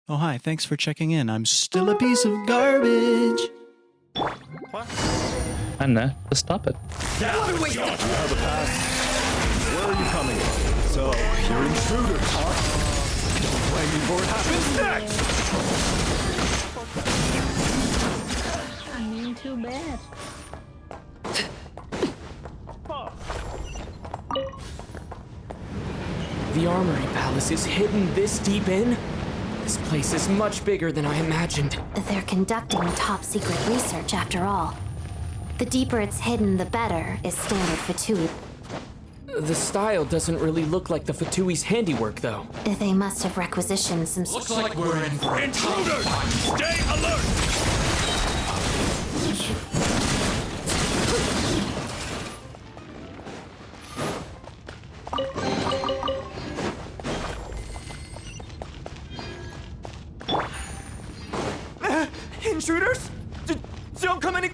Oh, hi, thanks for checking in. I'm still a piece of garbage. What? And just stop it. What a waste of Have a pass. Where are you coming from? So, you're intruders, huh? Don't blame me for what happens next! I mean, too bad. The Armory Palace is hidden this deep in? This place is much bigger than I imagined. They're conducting top-secret research after all. The deeper it's hidden, the better, is standard Fatui. The style doesn't really look like the Fatui's handiwork, though. They must have requisitioned some... Looks like we're in for intruders! Stay alert! Intruders? Don't come any...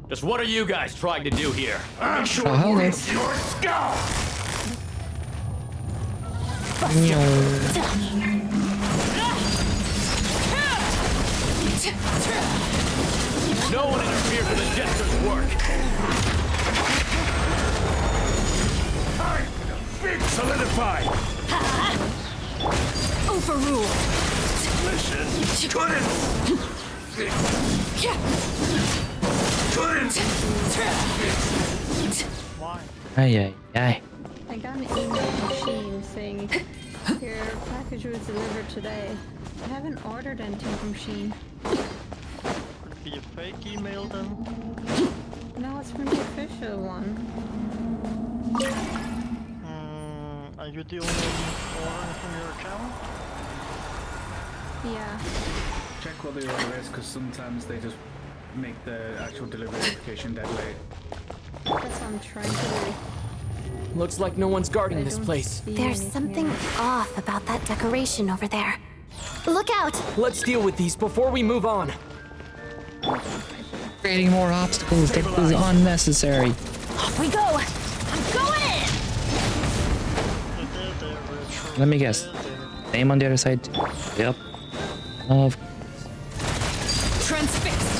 Just what are you guys trying to do here? Oh, hello. Your skull! No one interferes with the Jester's work! Big solidified! Overruled! Mission couldn't! Why? Ay. I got an email from Sheen saying your package was delivered today. I haven't ordered anything from Sheen. Could be a fake email then. No, it's from the official one. Are you the only one ordering from your account? Yeah. Check what the order is, because sometimes they just make the actual delivery notification dead late. That's what I'm trying to do. Looks like no one's guarding I this don't place. see There's anything something else. off about that decoration over there. Look out! Let's deal with these before we move on. Creating more obstacles that is unnecessary. Off we go! I'm going in! Let me guess. Name on the other side. Yep. Of Transfixed!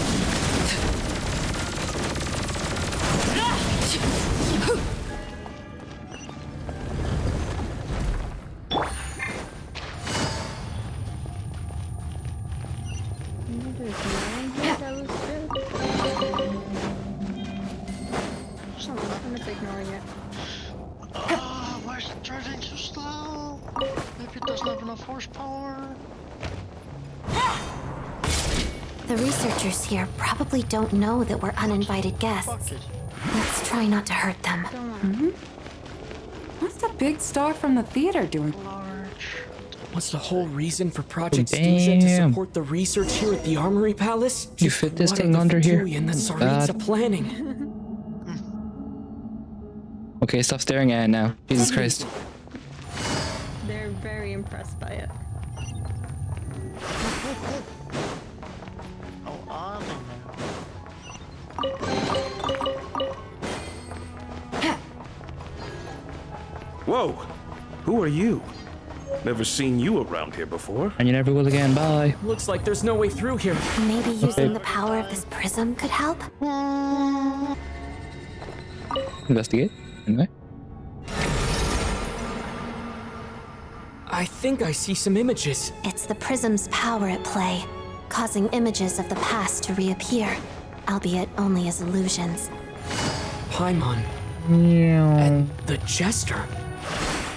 There's nine here that was good. I'm just ignoring it. Why is it charging so slow? Maybe it doesn't have enough horsepower. The researchers here probably don't know that we're uninvited Fuck guests. it. Let's try not to hurt them. Don't worry. What's the big star from the theater doing? Large. What's the whole reason for Project Snezhnaya to Bam. support the research here at the Armory Palace? You Just fit this what are thing the under here? Fatui and the God. Tsaritsa planning? Okay, stop staring at it now. Jesus Christ. They're very impressed by it. How are they now? Whoa! Who are you? Never seen you around here before. And you never will again. Bye. Looks like there's no way through here. Maybe using the power of this prism could help? Investigate. Anyway. I think I see some images. It's the prism's power at play, causing images of the past to reappear, albeit only as illusions. Paimon and The Jester.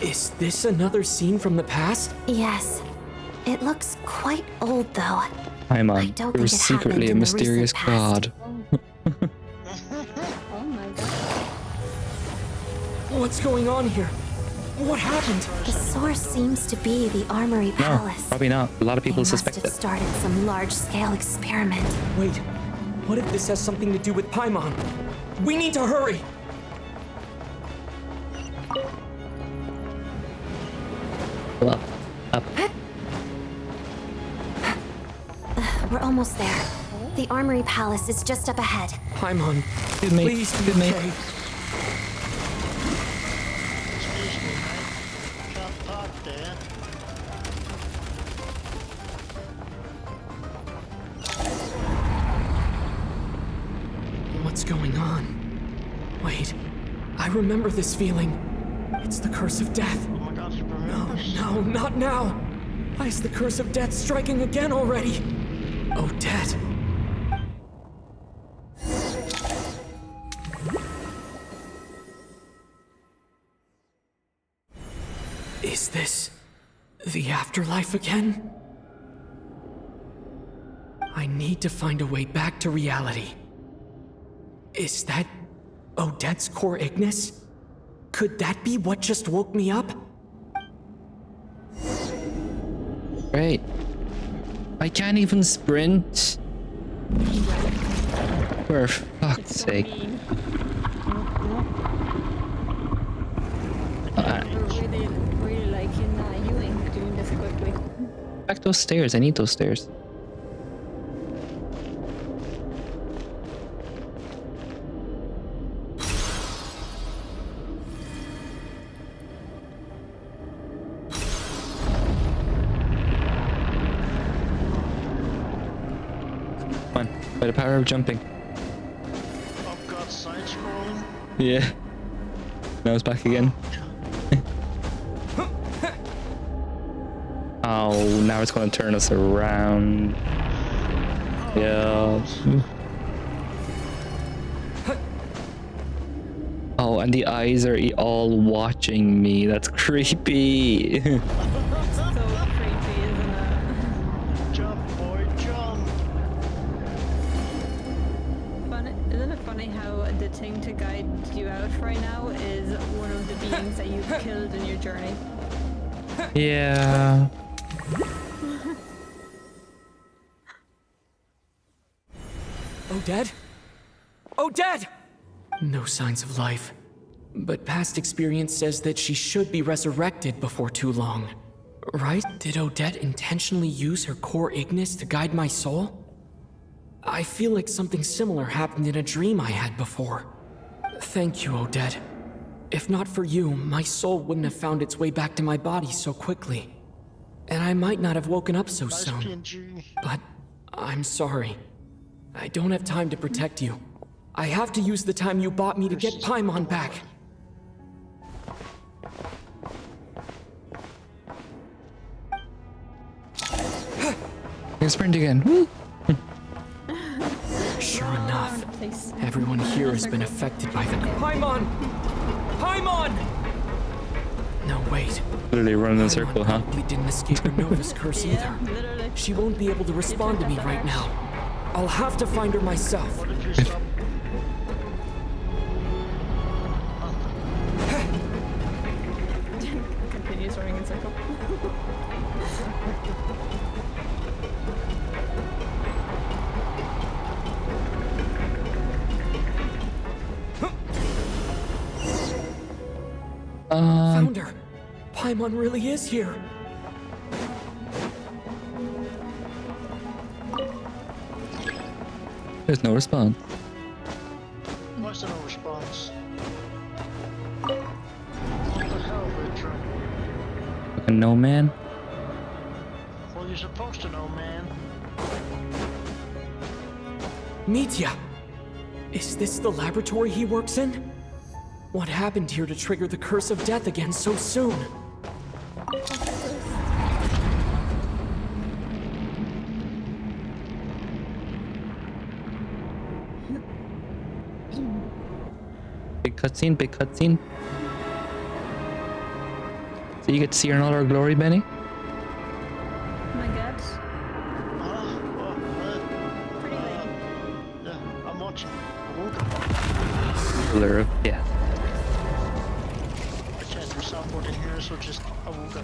Is this another scene from the past? Yes. It looks quite old, though. I Paimon, don't you're think it secretly happened a in the mysterious recent past. god. Oh my god. What's going on here? What happened? The source seems to be the Armory No, Palace. probably not. A lot of people They suspect must have it. started some large-scale experiment. Wait, what if this has something to do with Paimon? We need to hurry! Up. Up. We're almost there. The Armory Palace is just up ahead. Paimon, Good mate. please be Good mate. okay. Excuse me, mate. Can't talk there. What's going on? Wait, I remember this feeling. It's the curse of death. Oh my god, No, not now. Why is the curse of death striking again already? Odette. Is this the afterlife again? I need to find a way back to reality. Is that Odette's core Ignis? Could that be what just woke me up? Great. I can't even sprint. For fuck's sake. Really liking Ewing doing this quickly. Back those stairs. I need those stairs. Come on, by the power of jumping. Oh god, side scrolling. Yeah. Now it's back again. Oh, now it's going to turn us around. Yeah. Oh, and the eyes are all watching me. That's creepy. So creepy, isn't it? Jump, boy, jump. Isn't it funny how the thing to guide you out right now is one of the beings that you've killed in your journey? Yeah. Odette? Odette! No signs of life. But past experience says that she should be resurrected before too long. Right? Did Odette intentionally use her core Ignis to guide my soul? I feel like something similar happened in a dream I had before. Thank you, Odette. If not for you, my soul wouldn't have found its way back to my body so quickly. And I might not have woken up so Nice soon. PNG. But I'm sorry. I don't have time to protect you. I have to use the time you bought me to get Paimon back. You sprint again. Woo. Sure enough, everyone here has been affected by the Paimon! Paimon! No, wait. Literally running in a circle, huh? Probably didn't escape Ronova's curse either. Literally. She won't be able to respond to me right now. I'll have to find her myself. What if you stop? Continues running in circle. Found her. Paimon really is here. There's no response. Why is there no response? What the hell, Richard? Fucking no man. Well, you're supposed to know, man. Mitya! Is this the laboratory he works in? What happened here to trigger the curse of death again so soon? Big cutscene, big cutscene. So you get to see her in all her glory, Benny? My god. Pretty lady. Yeah, I'm watching. Pillar of death. I can't do soundboard in here, so just Awuga.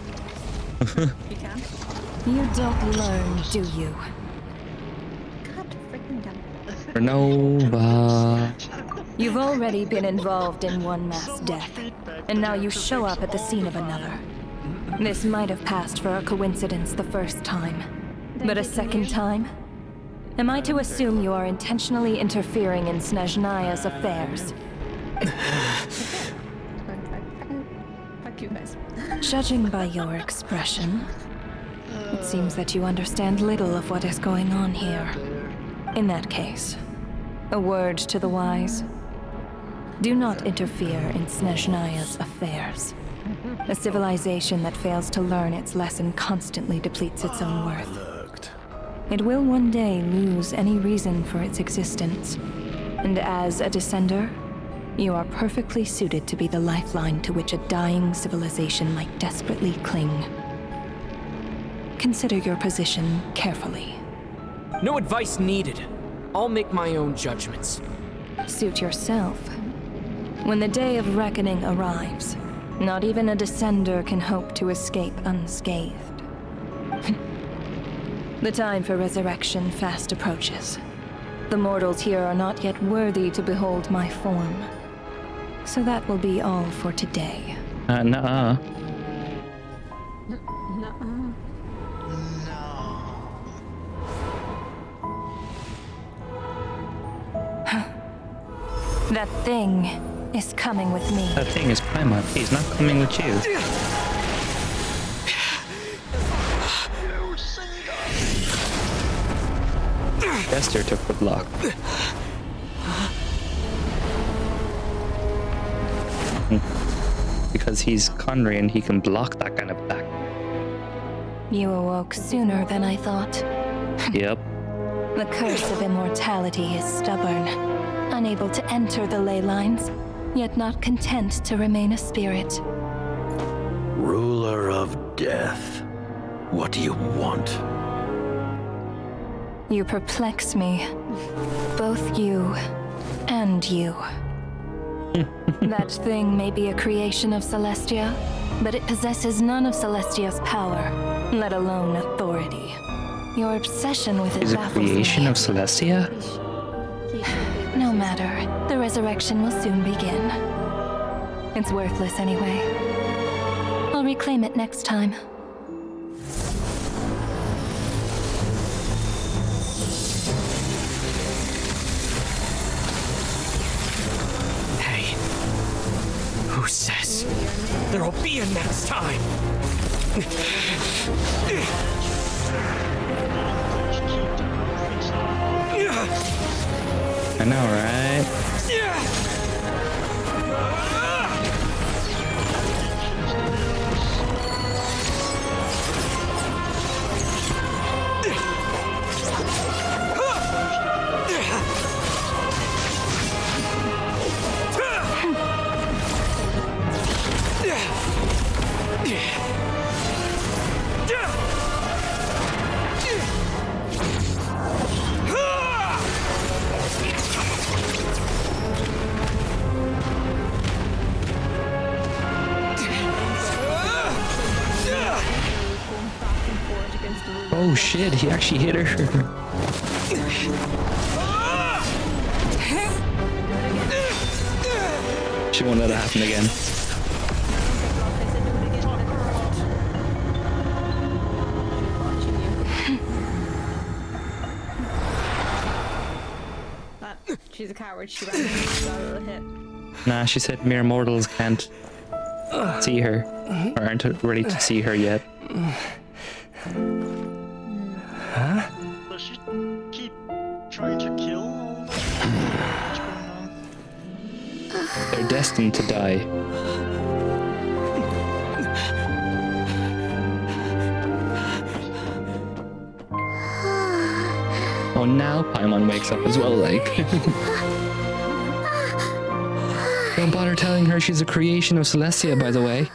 You can. You don't learn, do you? God freaking damn. Ronova. You've already been involved in one mass death, and now you show up at the scene of another. This might have passed for a coincidence the first time, but a second time? Am I to assume you are intentionally interfering in Snezhnaya's affairs? Fuck you guys. Judging by your expression, it seems that you understand little of what is going on here. In that case, A word to the wise. Do not interfere in Snezhnaya's affairs. A civilization that fails to learn its lesson constantly depletes its own worth. It will one day lose any reason for its existence. And as a descender, you are perfectly suited to be the lifeline to which a dying civilization might desperately cling. Consider your position carefully. No advice needed. I'll make my own judgments. Suit yourself. When the day of reckoning arrives, not even a descender can hope to escape unscathed. The time for resurrection fast approaches. The mortals here are not yet worthy to behold my form. So that will be all for today. Nuh-uh. That thing is coming with me. That thing is Paimon. He's not coming with you. Jester took the block. Because he's Conry and he can block that kind of attack. You awoke sooner than I thought. Yep. The curse of immortality is stubborn, unable to enter the ley lines, yet not content to remain a spirit. Ruler of death, what do you want? You perplex me. Both you and you. That thing may be a creation of Celestia, but it possesses none of Celestia's power, let alone authority. Your obsession with it Is a baffles creation me. of Celestia? No matter, the resurrection will soon begin. It's worthless anyway. I'll reclaim it next time. Hey, who says there'll be a next time? I know, right? Oh shit, he actually hit her. She won't let it happen again. She's a coward. She ran into the hit. Nah, she said mere mortals can't see her, or aren't ready to see her yet. Huh? Does she keep trying to kill all the what's going on? They're destined to die. Oh, now Paimon wakes up as well, like. Don't bother telling her she's a creation of Celestia, by the way.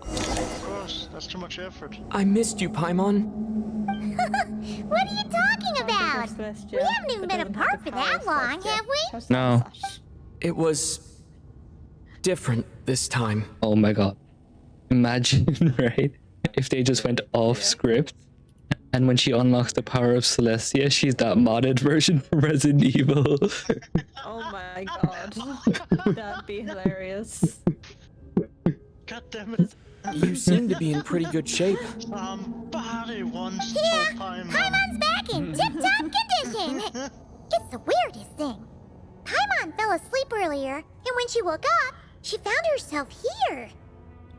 Of course, that's too much effort. I missed you, Paimon. What are you talking about? We haven't even been apart for that long, have we? No. It was different this time. Oh my god. Imagine, right? If they just went off script, and when she unlocks the power of Celestia, she's that modded version from Resident Evil. Oh my god. That'd be hilarious. God damn it. You seem to be in pretty good shape. Somebody once Yeah, told Paimon. Paimon's back in tip-top condition. It's the weirdest thing. Paimon fell asleep earlier, and when she woke up, she found herself here.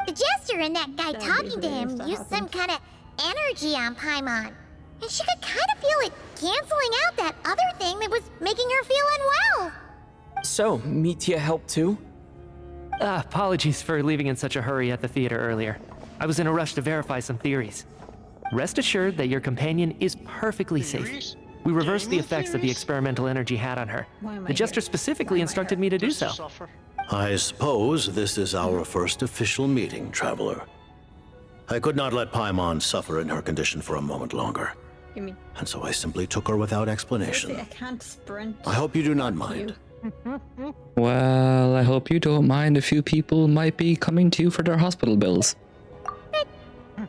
The Jester and that guy talking to him used some kind of energy on Paimon. And she could kind of feel it canceling out that other thing that was making her feel unwell. So, Mitya helped too? Apologies for leaving in such a hurry at the theater earlier. I was in a rush to verify some theories. Rest assured that your companion is perfectly safe. We reversed the effects that the experimental energy had on her. The Jester specifically instructed me to do so. I suppose this is our first official meeting, Traveler. I could not let Paimon suffer in her condition for a moment longer. And so I simply took her without explanation. I can't sprint. I hope you do not mind. Well, I hope you don't mind. A few people might be coming to you for their hospital bills. But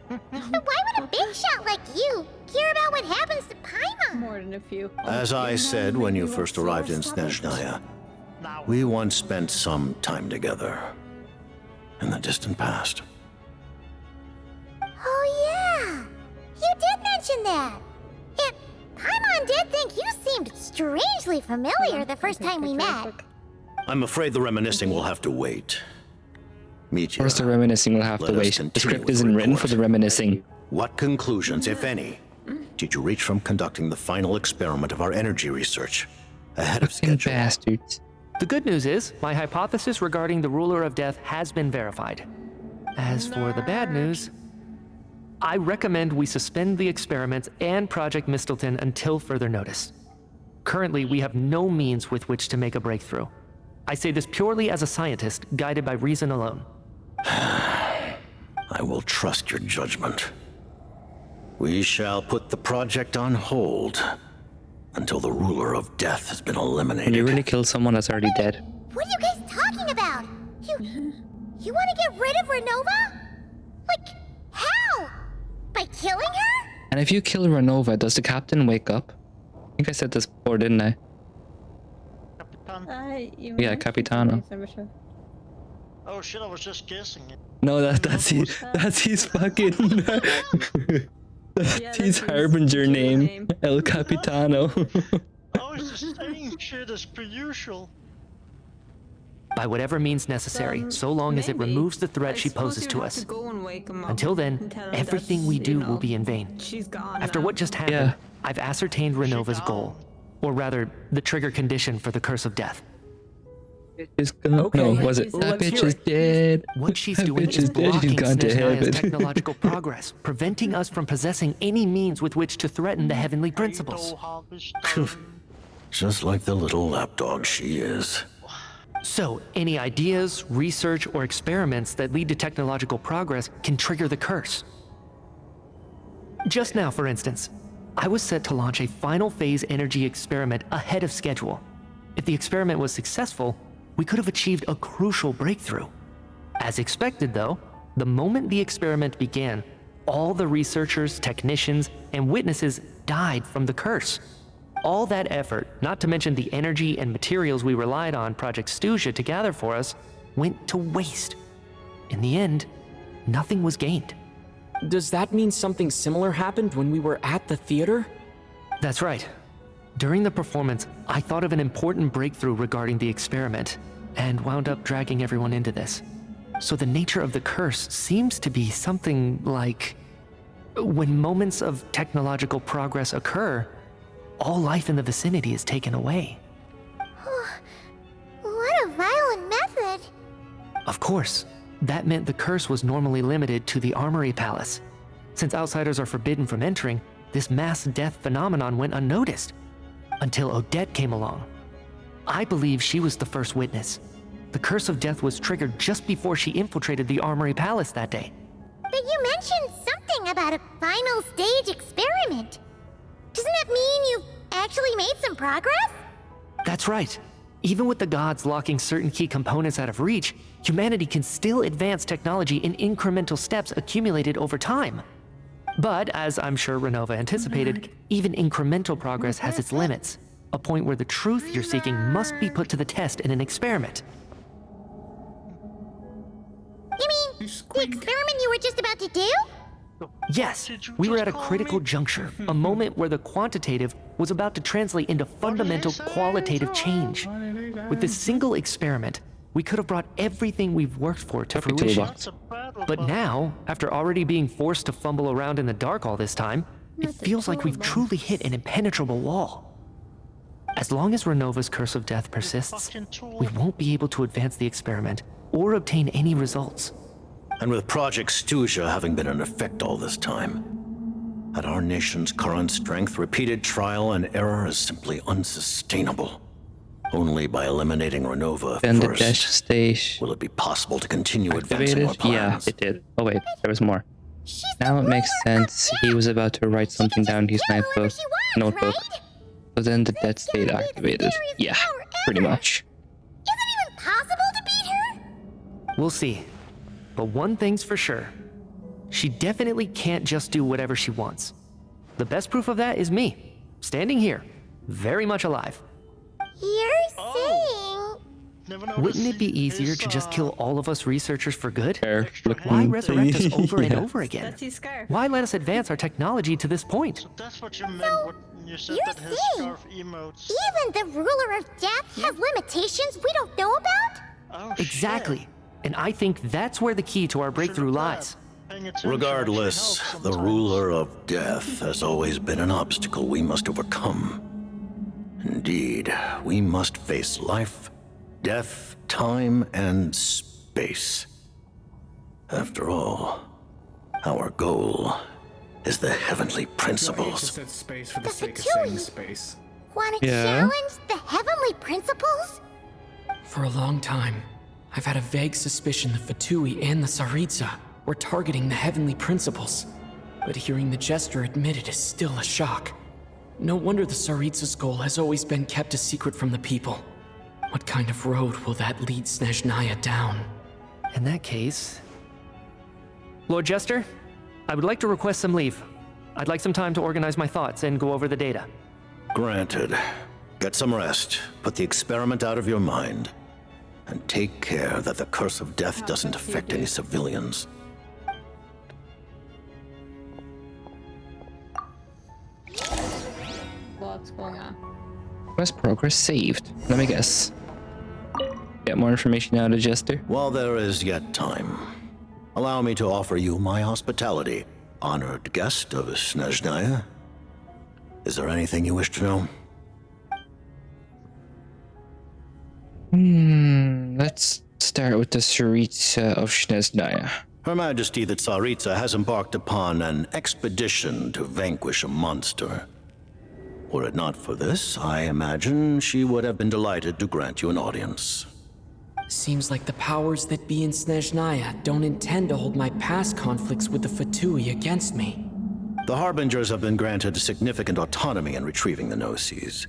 why would a big shot like you care about what happens to Paimon? More than a few. As I said when you first arrived in Snezhnaya, we once spent some time together in the distant past. Oh yeah, you did mention that. And Paimon did think you seemed strangely familiar the first time we met. I'm afraid the reminiscing will have to wait. Meet you. Of course, the reminiscing will have to wait. The script isn't written for the reminiscing. What conclusions, if any, did you reach from conducting the final experiment of our energy research ahead of schedule? Bastards. The good news is, my hypothesis regarding the ruler of death has been verified. As for the bad news, I recommend we suspend the experiments and Project Mistilteinn until further notice. Currently, we have no means with which to make a breakthrough. I say this purely as a scientist, guided by reason alone. I will trust your judgment. We shall put the project on hold until the ruler of death has been eliminated. Can you really kill someone that's already dead? What are you guys talking about? You want to get rid of Ronova? Like, how? By killing her? And if you kill Ronova, does the captain wake up? I think I said this before, didn't I? Yeah, Capitano. Oh shit, I was just guessing it. No, that's his fucking that's his harbinger name, El Capitano. I was just saying shit as per usual. By whatever means necessary, so long as it removes the threat she poses to us. Until then, everything we do will be in vain. After what just happened, I've ascertained Renova's goal. Or rather, the trigger condition for the curse of death. No, was it? That bitch is dead. What she's doing is blocking Snezhnaya's technological progress, preventing us from possessing any means with which to threaten the heavenly principles. Just like the little lapdog she is. So, any ideas, research, or experiments that lead to technological progress can trigger the curse. Just now, for instance, I was set to launch a final phase energy experiment ahead of schedule. If the experiment was successful, we could have achieved a crucial breakthrough. As expected, though, the moment the experiment began, all the researchers, technicians, and witnesses died from the curse. All that effort, not to mention the energy and materials we relied on Project Stuzha to gather for us, went to waste. In the end, nothing was gained. Does that mean something similar happened when we were at the theater? That's right. During the performance, I thought of an important breakthrough regarding the experiment, and wound up dragging everyone into this. So the nature of the curse seems to be something like, when moments of technological progress occur, all life in the vicinity is taken away. What a violent method. Of course, that meant the curse was normally limited to the Armory Palace. Since outsiders are forbidden from entering, this mass death phenomenon went unnoticed. Until Odette came along. I believe she was the first witness. The curse of death was triggered just before she infiltrated the Armory Palace that day. But you mentioned something about a final stage experiment. Doesn't that mean you've actually made some progress? That's right. Even with the gods locking certain key components out of reach, humanity can still advance technology in incremental steps accumulated over time. But, as I'm sure Ronova anticipated, even incremental progress has its limits, a point where the truth you're seeking must be put to the test in an experiment. You mean the experiment you were just about to do? Yes, we were at a critical juncture, a moment where the quantitative was about to translate into fundamental qualitative change. With this single experiment, we could have brought everything we've worked for to fruition. But now, after already being forced to fumble around in the dark all this time, It feels like we've truly hit an impenetrable wall. As long as Renova's curse of death persists, we won't be able to advance the experiment or obtain any results. And with Project Stuja having been in effect all this time, at our nation's current strength, repeated trial and error is simply unsustainable. Only by eliminating Ronova Then the first dash stage will it be possible to continue advancing our activated? Yeah, plans. it did. Oh wait, there was more. Now it makes sense. He was about to write something down in his notebook. But then the dead state activated. Yeah, pretty much. Is it even possible to beat her? We'll see. But one thing's for sure. She definitely can't just do whatever she wants. The best proof of that is me, standing here, very much alive. You're saying... Wouldn't it be easier to just kill all of us researchers for good? Look, Why resurrect us over and over again? That's his scarf. Why let us advance our technology to this point? That's what you meant when you said that his scarf emotes. Even the ruler of death has limitations we don't know about? Oh, Exactly. And I think that's where the key to our breakthrough lies. Regardless, the ruler of death has always been an obstacle we must overcome. Indeed, we must face life, death, time, and space. After all, our goal is the heavenly principles. Just said space for the sake of saying space. Want to challenge the heavenly principles? For a long time, I've had a vague suspicion the Fatui and the Tsaritsa were targeting the heavenly principles. But hearing the Jester admit it is still a shock. No wonder the Tsaritsa's goal has always been kept a secret from the people. What kind of road will that lead Snezhnaya down? In that case... Lord Jester, I would like to request some leave. I'd like some time to organize my thoughts and go over the data. Granted. Get some rest, put the experiment out of your mind, and take care that the curse of death doesn't affect any civilians. What's going on? Quest progress saved. Let me guess. Get more information out of Jester. While there is yet time, allow me to offer you my hospitality, honored guest of Snezhnaya. Is there anything you wish to know? Let's start with the Tsaritsa of Snezhnaya. Her Majesty the Tsaritsa has embarked upon an expedition to vanquish a monster. Were it not for this, I imagine she would have been delighted to grant you an audience. Seems like the powers that be in Snezhnaya don't intend to hold my past conflicts with the Fatui against me. The Harbingers have been granted significant autonomy in retrieving the Gnosis.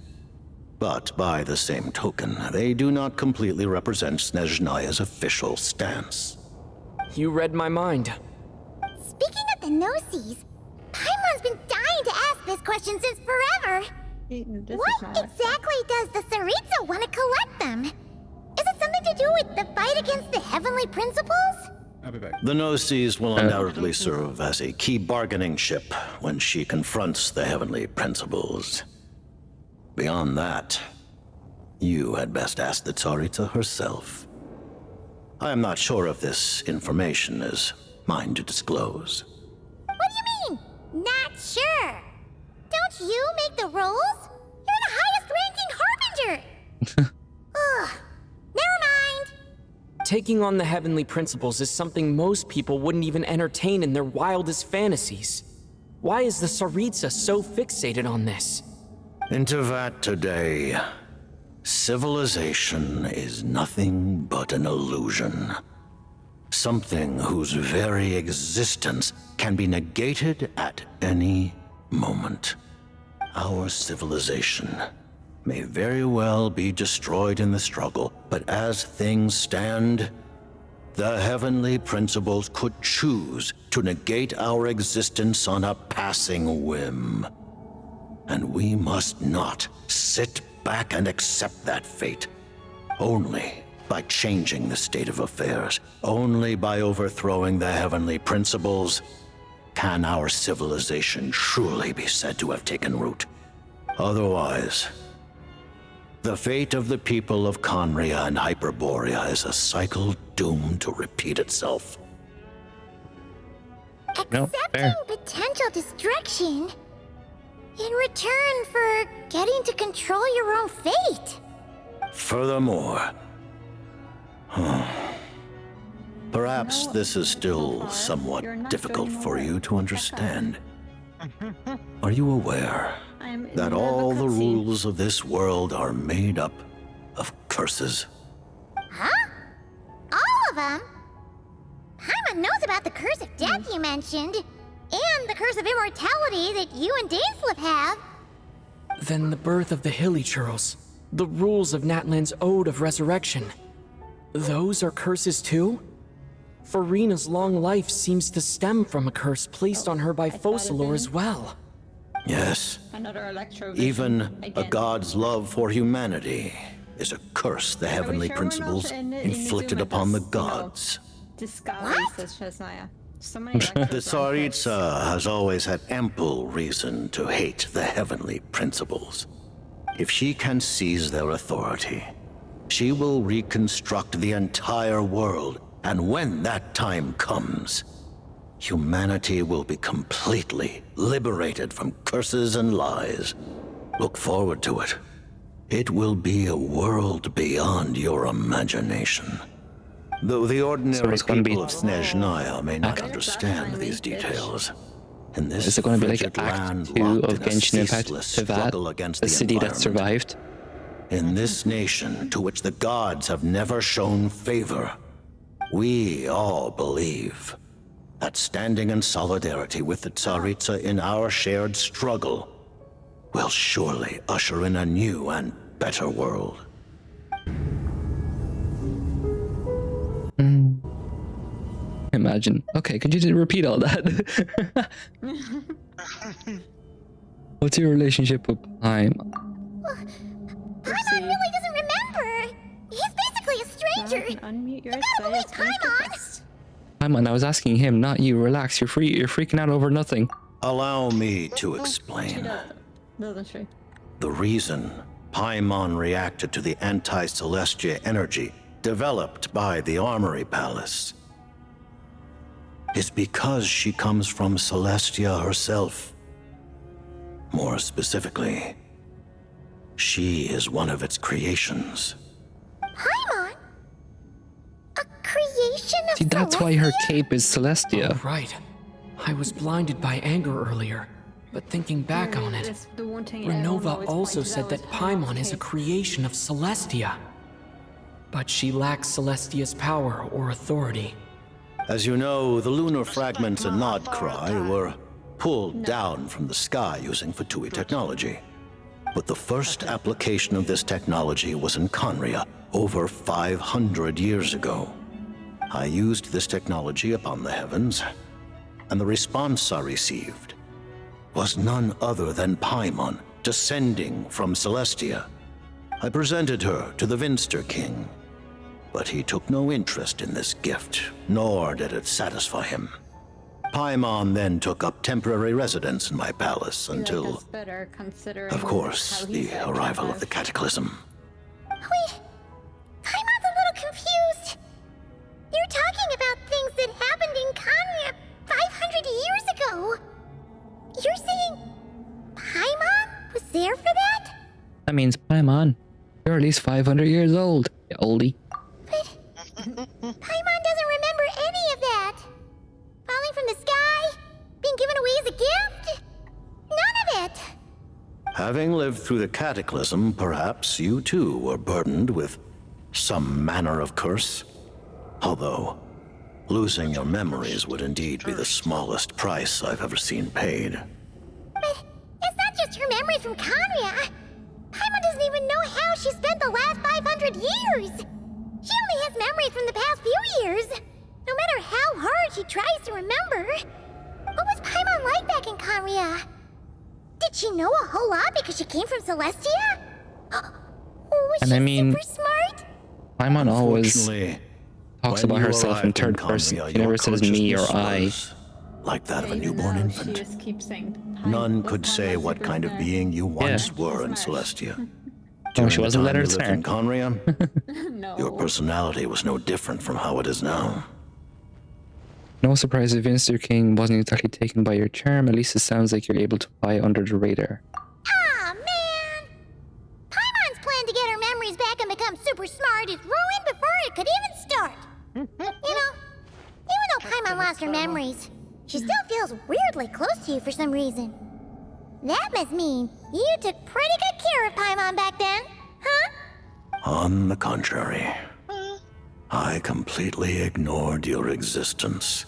But by the same token, they do not completely represent Snezhnaya's official stance. You read my mind. Speaking of the Gnosis, Paimon's been dying to ask this question since forever. What exactly does the Tsaritsa want to collect them? Is it something to do with the fight against the heavenly principles? I'll be back. The Gnosis will undoubtedly serve as a key bargaining chip when she confronts the heavenly principles. Beyond that, you had best ask the Tsaritsa herself. I am not sure if this information is mine to disclose. What do you mean, not sure? Don't you make the rolls? You're the highest ranking Harbinger! Ugh, never mind. Taking on the heavenly principles is something most people wouldn't even entertain in their wildest fantasies. Why is the Tsaritsa so fixated on this? In Teyvat today, civilization is nothing but an illusion. Something whose very existence can be negated at any moment. Our civilization may very well be destroyed in the struggle, but as things stand, the heavenly principles could choose to negate our existence on a passing whim. And we must not sit back and accept that fate. Only by changing the state of affairs, only by overthrowing the heavenly principles, can our civilization truly be said to have taken root. Otherwise, the fate of the people of Conria and Hyperborea is a cycle doomed to repeat itself. Accepting potential destruction? In return for getting to control your own fate. Furthermore, perhaps this is still somewhat difficult for you to understand. Are you aware that all the rules of this world are made up of curses? Huh? All of them? Paimon knows about the curse of death you mentioned, and the curse of immortality that you and Dainsleif have. Then the birth of the Hilly Churls, the rules of Natlan's Ode of Resurrection, those are curses too? Farina's long life seems to stem from a curse placed on her by Focalor as well. Yes. Even a god's love for humanity is a curse the heavenly principles inflicted upon the gods. Says Snezhnaya. The Tsaritsa has always had ample reason to hate the heavenly principles. If she can seize their authority, she will reconstruct the entire world, and when that time comes, humanity will be completely liberated from curses and lies. Look forward to it. It will be a world beyond your imagination. Though the ordinary people of Snezhnaya may not understand these details, in this is it going to be like frigid Act land 2 locked of in a Genshin Impact ceaseless Teyvat, struggle against the city that environment. survived? In this nation to which the gods have never shown favor, we all believe that standing in solidarity with the Tsaritsa in our shared struggle will surely usher in a new and better world. Imagine. Okay, could you just repeat all that? What's your relationship with Paimon? Paimon really doesn't remember. He's basically a stranger. Unmute your You gotta believe Paimon. Paimon, I was asking him, not you. Relax. You're freaking out over nothing. Allow me to explain. Doesn't she? The reason Paimon reacted to the anti-Celestia energy developed by the Armory Palace is because she comes from Celestia herself. More specifically, she is one of its creations. Paimon? A creation of See, that's why her cape is Celestia. Oh, right. I was blinded by anger earlier, but thinking back on it, Ronova also said that Paimon is a creation of Celestia. But she lacks Celestia's power or authority. As you know, the lunar fragments in Nodcry were pulled down from the sky using Fatui technology. But the first application of this technology was in Conria over 500 years ago. I used this technology upon the heavens, and the response I received was none other than Paimon descending from Celestia. I presented her to the Vinster King, but he took no interest in this gift, nor did it satisfy him. Paimon then took up temporary residence in my palace until, of course, the arrival of the Cataclysm. Wait, Paimon's a little confused. You're talking about things that happened in Conria 500 years ago. You're saying Paimon was there for that? That means Paimon, you're at least 500 years old, you oldie. Paimon doesn't remember any of that. Falling from the sky? Being given away as a gift? None of it. Having lived through the Cataclysm, perhaps you too were burdened with some manner of curse. Although, losing your memories would indeed be the smallest price I've ever seen paid. But it's not just her memories from Conria. Paimon doesn't even know how she spent the last 500 years. She only has memories from the past few years. No matter how hard she tries to remember. What was Paimon like back in Conria? Did she know a whole lot because she came from Celestia? Was And she I mean, super smart? Paimon always Unfortunately, talks when about you herself in arrived third Conria, person. She your never says me or consciousness I. was like that of a newborn infant. She just keeps saying, None could say what kind of being you once were in Celestia. Oh, she During the wasn't time let her you lived in Conria, No. your personality was no different from how it is now. No surprise if Mr. King wasn't exactly taken by your charm, at least it sounds like you're able to fly under the radar. Aw, man! Paimon's plan to get her memories back and become super smart is ruined before it could even start. You know, even though Paimon lost her memories, she still feels weirdly close to you for some reason. That must mean you took pretty good care of Paimon back then, huh? On the contrary, I completely ignored your existence.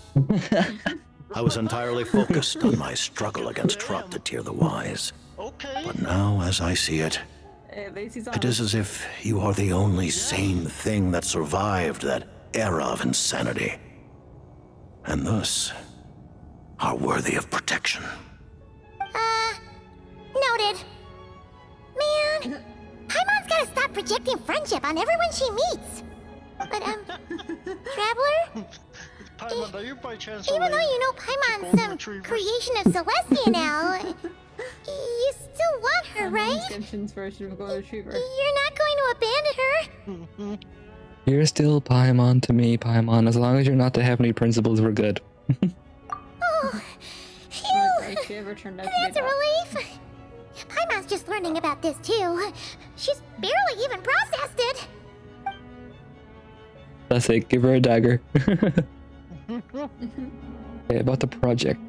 I was entirely focused on my struggle against Trot the Wise. But now, as I see it, it is as if you are the only sane thing that survived that era of insanity. And thus, are worthy of protection. Noted. Man, Paimon's gotta stop projecting friendship on everyone she meets. But, Traveler? Paimon, are you by chance Even though you know Paimon's some creation of Celestia now, you still want her, right? Genshin's version of a golden retriever. You're not going to abandon her? You're still Paimon to me, Paimon. As long as you're not the heavenly principles, we're good. Oh, phew! That's a relief. Paimon's just learning about this too. She's barely even processed it. That's it, give her a dagger. Okay, about the project.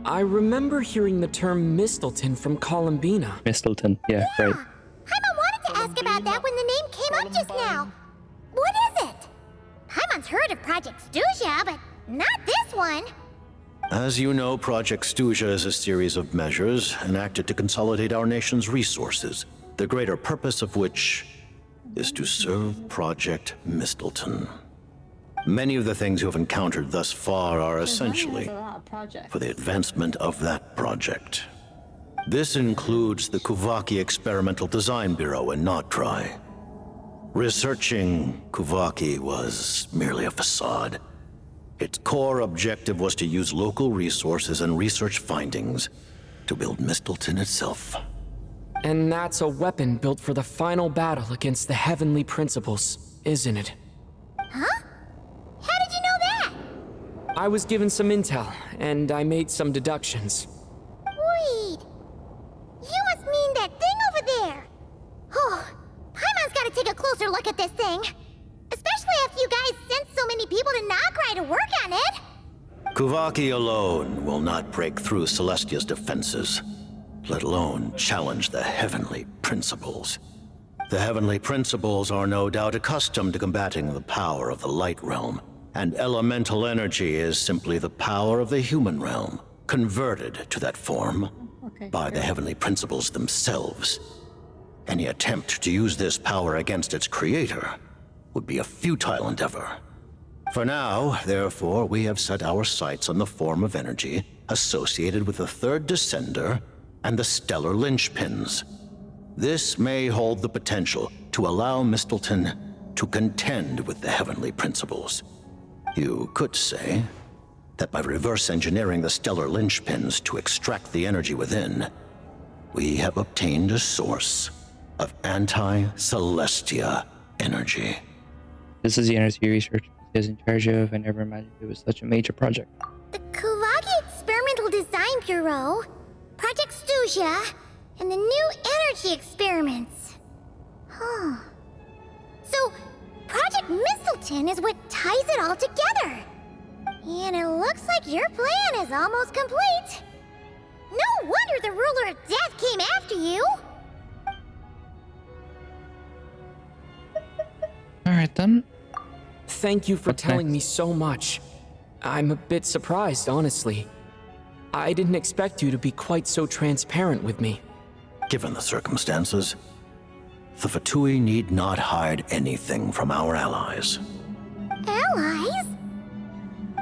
I remember hearing the term Mistilteinn from Columbina. Mistilteinn, yeah, right. Paimon wanted to ask about that when the name came up just now. What is it? Paimon's heard of Project Stuja, but not this one. As you know, Project Stuja is a series of measures enacted to consolidate our nation's resources, the greater purpose of which is to serve Project Mistilteinn. Many of the things you have encountered thus far are essentially for the advancement of that project. This includes the Kuvaki Experimental Design Bureau in Nocturne. Researching Kuvaki was merely a facade. Its core objective was to use local resources and research findings to build Mistilteinn itself. And that's a weapon built for the final battle against the heavenly principles, isn't it? Huh? How did you know that? I was given some intel, and I made some deductions. Wait. You must mean that thing over there. Oh, Paimon's gotta take a closer look at this thing. Especially after you guys sent so many people to Nocturne to work on it. Kuvaki alone will not break through Celestia's defenses, let alone challenge the heavenly principles. The heavenly principles are no doubt accustomed to combating the power of the light realm, and elemental energy is simply the power of the human realm, converted to that form by the heavenly principles themselves. Any attempt to use this power against its creator would be a futile endeavor. For now, therefore, we have set our sights on the form of energy associated with the third descender and the stellar linchpins. This may hold the potential to allow Mistilteinn to contend with the heavenly principles. You could say that by reverse engineering the stellar linchpins to extract the energy within, we have obtained a source of anti-Celestia energy. This is the energy research he is in charge of. I never imagined it was such a major project. The Kuvaki Experimental Design Bureau, Project Stuja, and the new energy experiments. Huh. So, Project Mistilteinn is what ties it all together. And it looks like your plan is almost complete. No wonder the Ruler of Death came after you. Alright then. Thank you for telling me so much. I'm a bit surprised, honestly. I didn't expect you to be quite so transparent with me. Given the circumstances, the Fatui need not hide anything from our allies. Allies?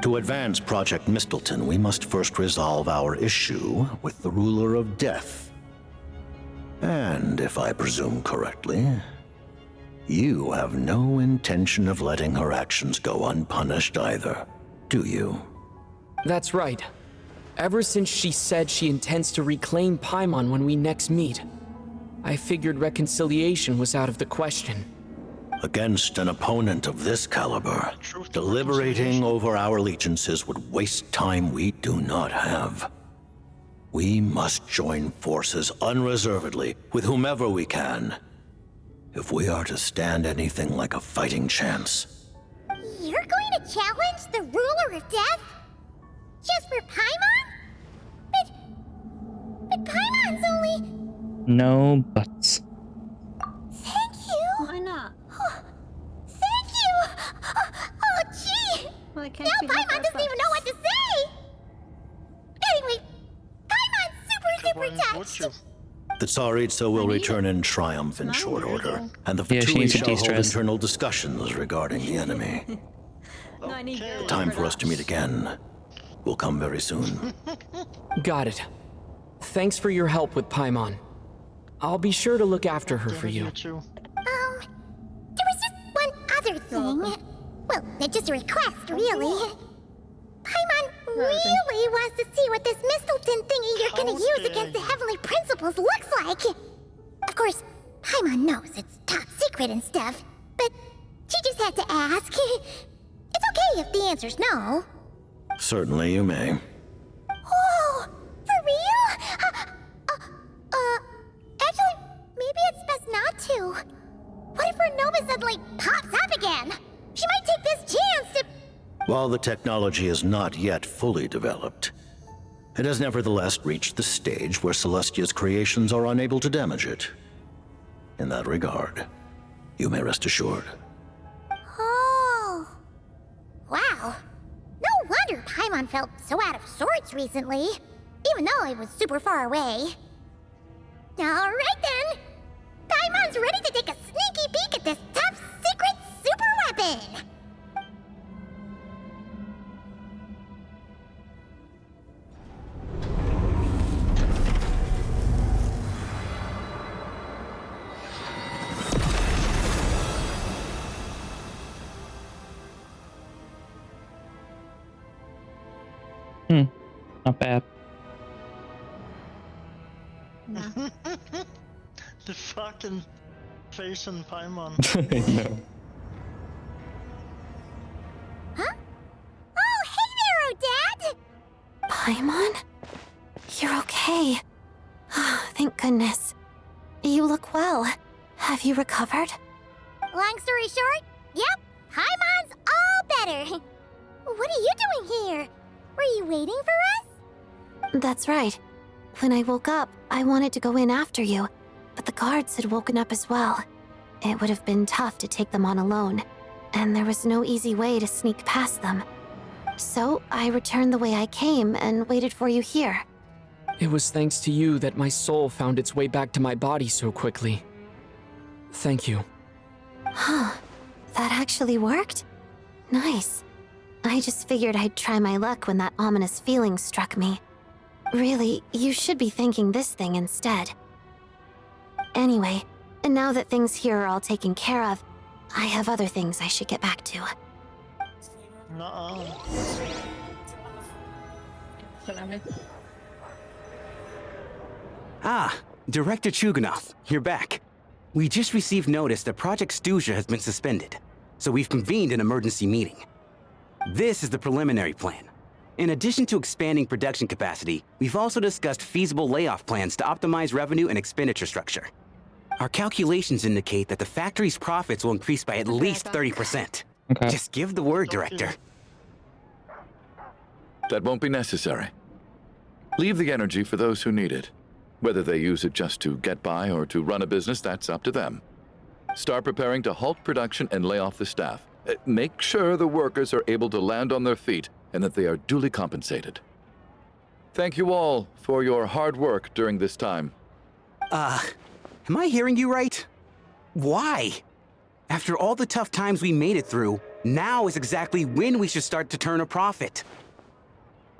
To advance Project Mistilteinn, we must first resolve our issue with the Ruler of Death. And if I presume correctly, you have no intention of letting her actions go unpunished either, do you? That's right. Ever since she said she intends to reclaim Paimon when we next meet, I figured reconciliation was out of the question. Against an opponent of this caliber, deliberating over our allegiances would waste time we do not have. We must join forces unreservedly with whomever we can, if we are to stand anything like a fighting chance. You're going to challenge the ruler of death? Just for Paimon? But Paimon's only... No buts. Thank you! Why not? Thank you! Oh, gee! Well, now Paimon doesn't even know what to say! Anyway, Paimon's super touched! The Tsaritsa will return in triumph in short order, and the Yeah, she Fatui needs to shall hold de-stress. internal discussions regarding the enemy. The time for us to meet again will come very soon. Got it. Thanks for your help with Paimon. I'll be sure to look after her for you. There was just one other thing. Well, it's just a request, really. Paimon really wants to see what this Mistilteinn thingy you're gonna use against the Heavenly Principles looks like. Of course, Paimon knows it's top secret and stuff, but she just had to ask. It's okay if the answer's no. Certainly you may. Oh, for real? Actually, maybe it's best not to. What if Ronova suddenly pops up again? She might take this chance to... While the technology is not yet fully developed, it has nevertheless reached the stage where Celestia's creations are unable to damage it. In that regard, you may rest assured. Oh. Wow. No wonder Paimon felt so out of sorts recently, even though it was super far away. Alright then. Paimon's ready to take a sneaky peek at this top secret super weapon. Not bad. The fucking face on Paimon. I know. Huh? Oh, hey there, Odette! Paimon? You're okay. Thank goodness. You look well. Have you recovered? Long story short, yep, Paimon's all better. What are you doing here? Were you waiting for us? That's right. When I woke up, I wanted to go in after you, but the guards had woken up as well. It would have been tough to take them on alone, and there was no easy way to sneak past them. So I returned the way I came and waited for you here. It was thanks to you that my soul found its way back to my body so quickly. Thank you. Huh. That actually worked? Nice. I just figured I'd try my luck when that ominous feeling struck me. Really, you should be thanking this thing instead. Anyway, now that things here are all taken care of, I have other things I should get back to. Nuh-uh. Ah, Director Chuganov, you're back. We just received notice that Project Stuzha has been suspended, so we've convened an emergency meeting. This is the preliminary plan. In addition to expanding production capacity, we've also discussed feasible layoff plans to optimize revenue and expenditure structure. Our calculations indicate that the factory's profits will increase by at least 30%. Okay. Just give the word, Director. That won't be necessary. Leave the energy for those who need it. Whether they use it just to get by or to run a business, that's up to them. Start preparing to halt production and lay off the staff. Make sure the workers are able to land on their feet and that they are duly compensated. Thank you all for your hard work during this time. Am I hearing you right? Why? After all the tough times we made it through, now is exactly when we should start to turn a profit.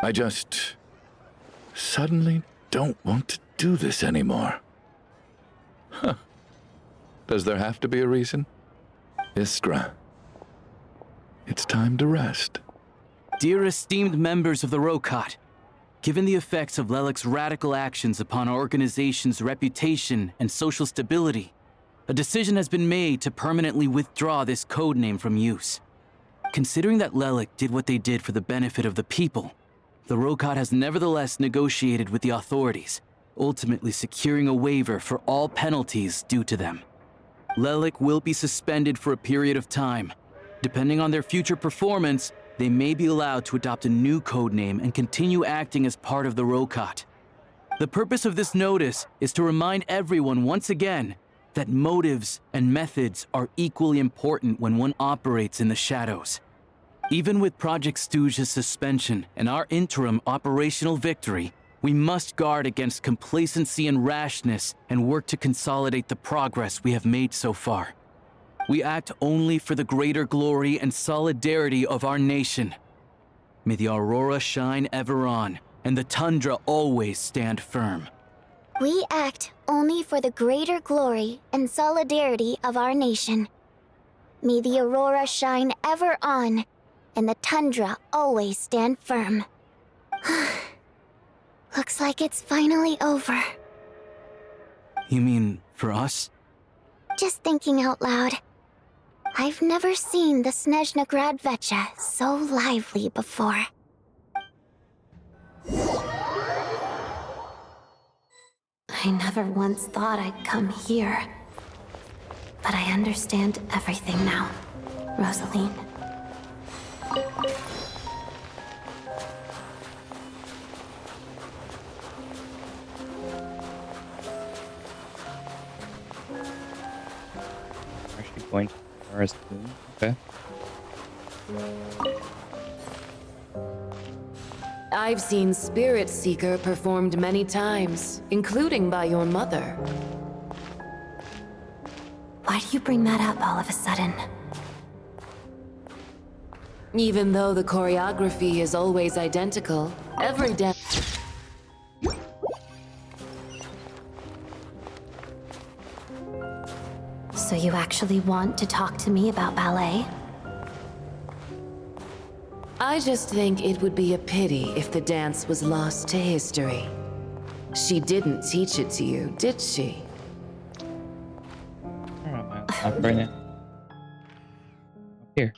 I just suddenly don't want to do this anymore. Huh. Does there have to be a reason? Iskra, it's time to rest. Dear esteemed members of the Rokot, given the effects of Lelek's radical actions upon our organization's reputation and social stability, a decision has been made to permanently withdraw this codename from use. Considering that Lelik did what they did for the benefit of the people, the Rokot has nevertheless negotiated with the authorities, ultimately securing a waiver for all penalties due to them. Lelik will be suspended for a period of time. Depending on their future performance, they may be allowed to adopt a new codename and continue acting as part of the Rokot. The purpose of this notice is to remind everyone once again that motives and methods are equally important when one operates in the shadows. Even with Project Stooge's suspension and our interim operational victory, we must guard against complacency and rashness and work to consolidate the progress we have made so far. We act only for the greater glory and solidarity of our nation. May the aurora shine ever on, and the tundra always stand firm. We act only for the greater glory and solidarity of our nation. May the aurora shine ever on, and the tundra always stand firm. Looks like it's finally over. You mean for us? Just thinking out loud. I've never seen the Snezhnaya so lively before. I never once thought I'd come here. But I understand everything now, Rosaline. Actually going to Forest Moon. Okay. I've seen Spirit Seeker performed many times, including by your mother. Why do you bring that up all of a sudden? Even though the choreography is always identical, every dance... So you actually want to talk to me about ballet? I just think it would be a pity if the dance was lost to history. She didn't teach it to you, did she? Where am I? Up right now. Up here.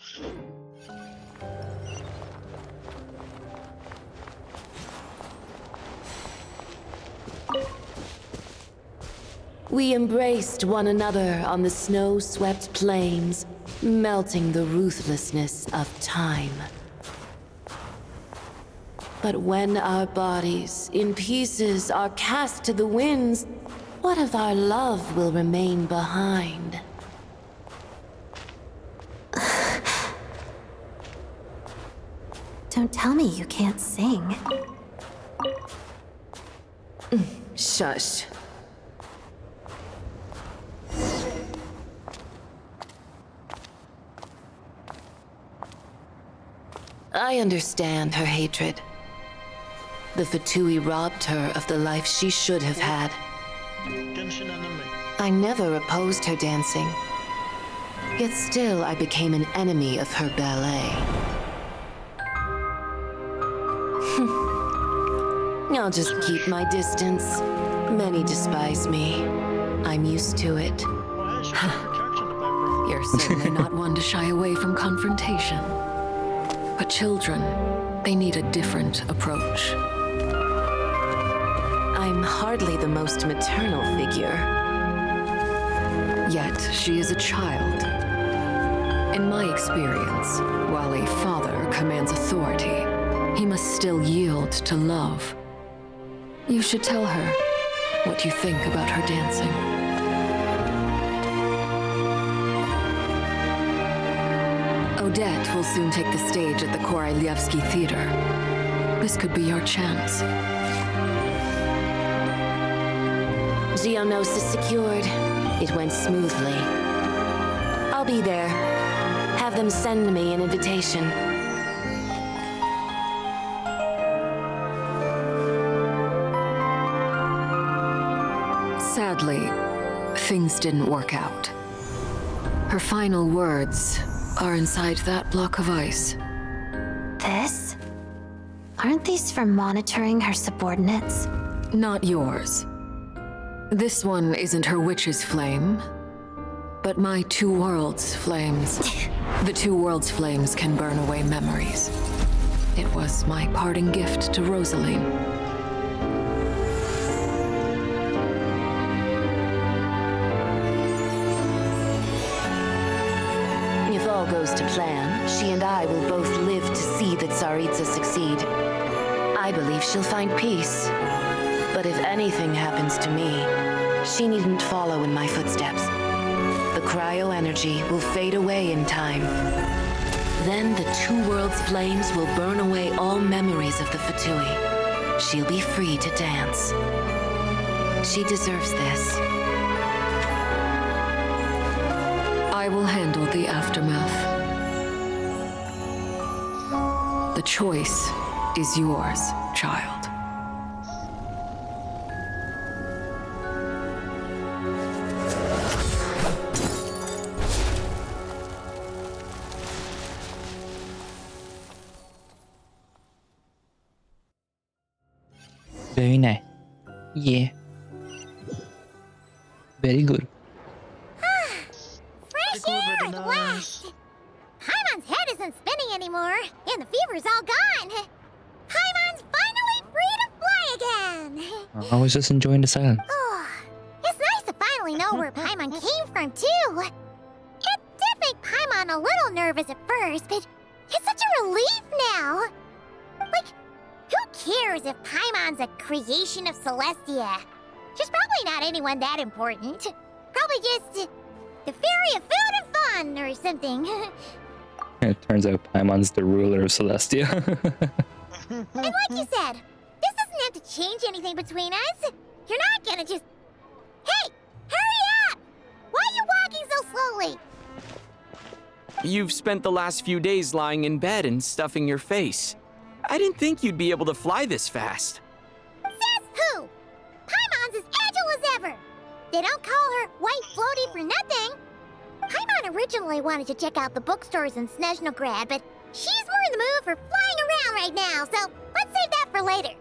We embraced one another on the snow-swept plains, melting the ruthlessness of time. But when our bodies, in pieces, are cast to the winds, what of our love will remain behind? Don't tell me you can't sing. Shush. I understand her hatred. The Fatui robbed her of the life she should have had. Genshin anime. I never opposed her dancing. Yet still I became an enemy of her ballet. I'll just keep my distance. Many despise me. I'm used to it. You're certainly not one to shy away from confrontation. But children, they need a different approach. I'm hardly the most maternal figure. Yet she is a child. In my experience, while a father commands authority, he must still yield to love. You should tell her what you think about her dancing. Odette will soon take the stage at the Korolyevsky Theater. This could be your chance. Geonosis secured. It went smoothly. I'll be there. Have them send me an invitation. Sadly, things didn't work out. Her final words are inside that block of ice. This? Aren't these for monitoring her subordinates? Not yours. This one isn't her witch's flame, But my two worlds' flames. The two worlds' flames can burn away memories. It was my parting gift to Rosaline. If all goes to plan, she and I will both live to see that Tsaritsa succeed. I believe she'll find peace. But if anything happens to me, she needn't follow in my footsteps. The cryo-energy will fade away in time. Then the two worlds' flames will burn away all memories of the Fatui. She'll be free to dance. She deserves this. I will handle the aftermath. The choice is yours, child. Very nice. Yeah. Very good. Fresh air at last! Paimon's head isn't spinning anymore, and the fever's all gone. Paimon's finally free to fly again! I was just enjoying the silence. Oh, it's nice to finally know where Paimon came from, too. It did make Paimon a little nervous at first, but it's such a relief now. Like, who cares if Paimon's a creation of Celestia? She's probably not anyone that important. Probably just the fairy of food and fun or something. It turns out Paimon's the ruler of Celestia. And like you said, this doesn't have to change anything between us. You're not gonna just... Hey! Hurry up! Why are you walking so slowly? You've spent the last few days lying in bed and stuffing your face. I didn't think you'd be able to fly this fast. Says who? Paimon's as agile as ever. They don't call her White Floaty for nothing. Paimon originally wanted to check out the bookstores in Snezhnaya, but she's more in the mood for flying around right now, so let's save that for later.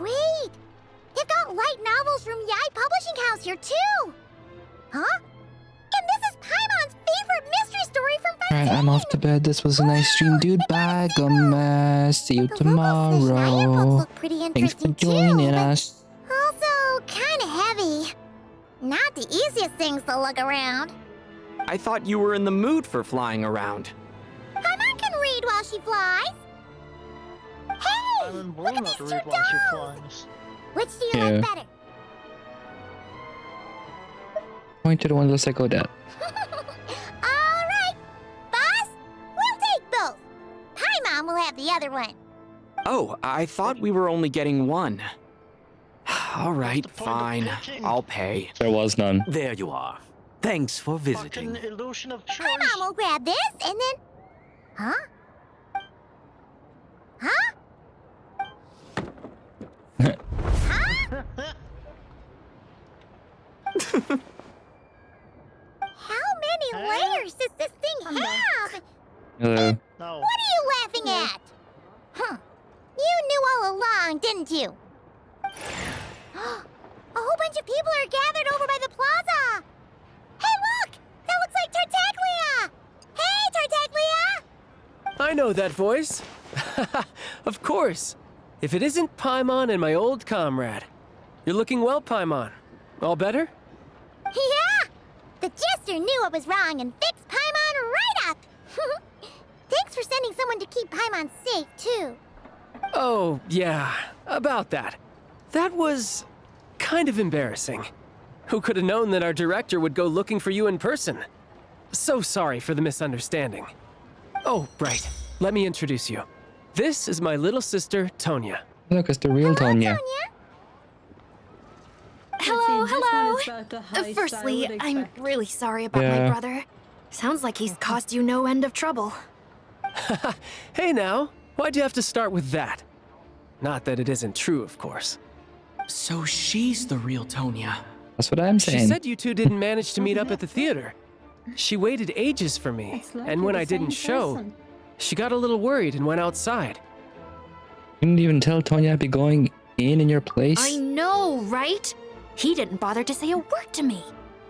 Wait, they've got light novels from Yai Publishing House here too. Huh? And this is Paimon's favorite mystery story from Alright, I'm off to bed. This was a nice stream, dude. Bye, Gomez. See you tomorrow. Thanks for joining us. Also, kinda heavy. Not the easiest things to lug around. I thought you were in the mood for flying around. Paimon can read while she flies. Hey! Look at these two dolls! Which do you like better? Point to the one that looks like Odette. Alright! Boss, we'll take both. Paimon will have the other one. Oh, I thought we were only getting one. All right, fine. I'll pay. There was none. There you are. Thanks for visiting. Illusion of choice. Paimon will grab this and then... Huh? Huh? Huh? How many layers does this thing have? Hello. What are you laughing at? Huh. You knew all along, didn't you? A whole bunch of people are gathered over by the plaza. Hey, look! That looks like Tartaglia! Hey, Tartaglia! I know that voice. Of course. If it isn't Paimon and my old comrade. You're looking well, Paimon. All better? Yeah! The Jester knew I was wrong and fixed Paimon right up! Thanks for sending someone to keep Paimon safe, too. Oh, yeah. About that. That was... kind of embarrassing. Who could have known that our director would go looking for you in person? So sorry for the misunderstanding. Oh, right. Let me introduce you. This is my little sister, Tonya. Look, it's the real Tonya. Hello, hello. Firstly, I'm really sorry about my brother. Sounds like he's caused you no end of trouble. Hey now, why'd you have to start with that? Not that it isn't true, of course. So she's the real Tonya. That's what I'm saying. She said you two didn't manage to meet up at the theater. She waited ages for me, and when I didn't show, she got a little worried and went outside. You didn't even tell Tonya I'd be going in your place? I know, right? He didn't bother to say a word to me.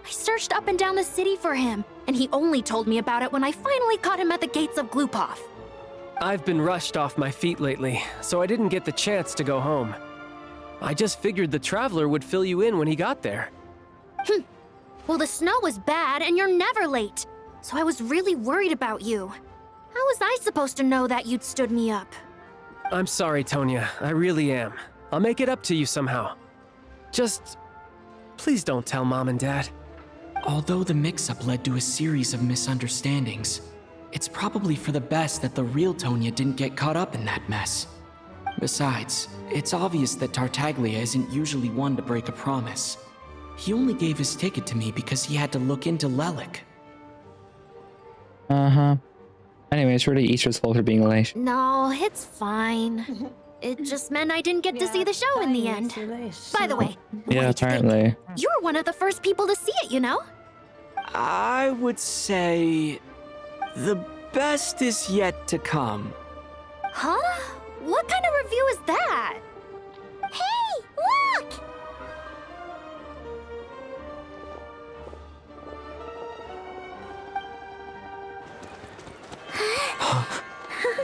I searched up and down the city for him, and he only told me about it when I finally caught him at the gates of Glupov. I've been rushed off my feet lately, so I didn't get the chance to go home. I just figured the Traveler would fill you in when he got there. Well, the snow was bad, and you're never late, so I was really worried about you. How was I supposed to know that you'd stood me up? I'm sorry, Tonya. I really am. I'll make it up to you somehow. Just... please don't tell Mom and Dad. Although the mix-up led to a series of misunderstandings, it's probably for the best that the real Tonya didn't get caught up in that mess. Besides, it's obvious that Tartaglia isn't usually one to break a promise. He only gave his ticket to me because he had to look into Lelik. Uh-huh. Anyway, it's really Easter's fault for being late. No, it's fine. It just meant I didn't get to see the show in the end. By the way, Yeah, apparently. you were one of the first people to see it, you know? I would say... the best is yet to come. Huh? What kind of review is that? Hey, look!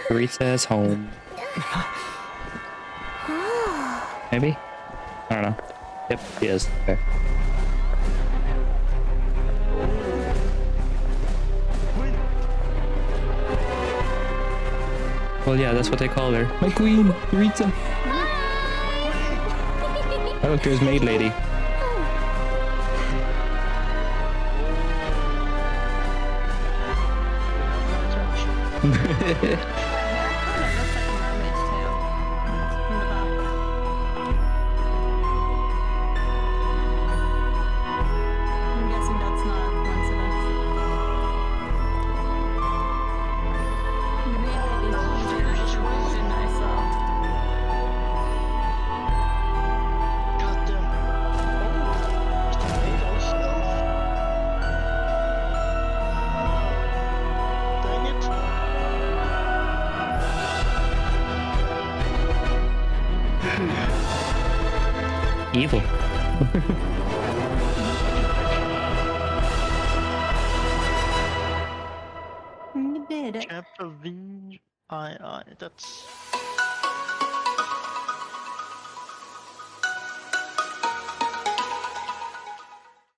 Teresa's home. Maybe? I don't know. Yep, he is. Okay. Well, yeah, that's what they call her. My queen, Teresa. Oh, look, there's Maid Lady. I'm guessing that's not a coincidence. The main lady's version I saw. Evil. You did it. Chapter V. I. That's.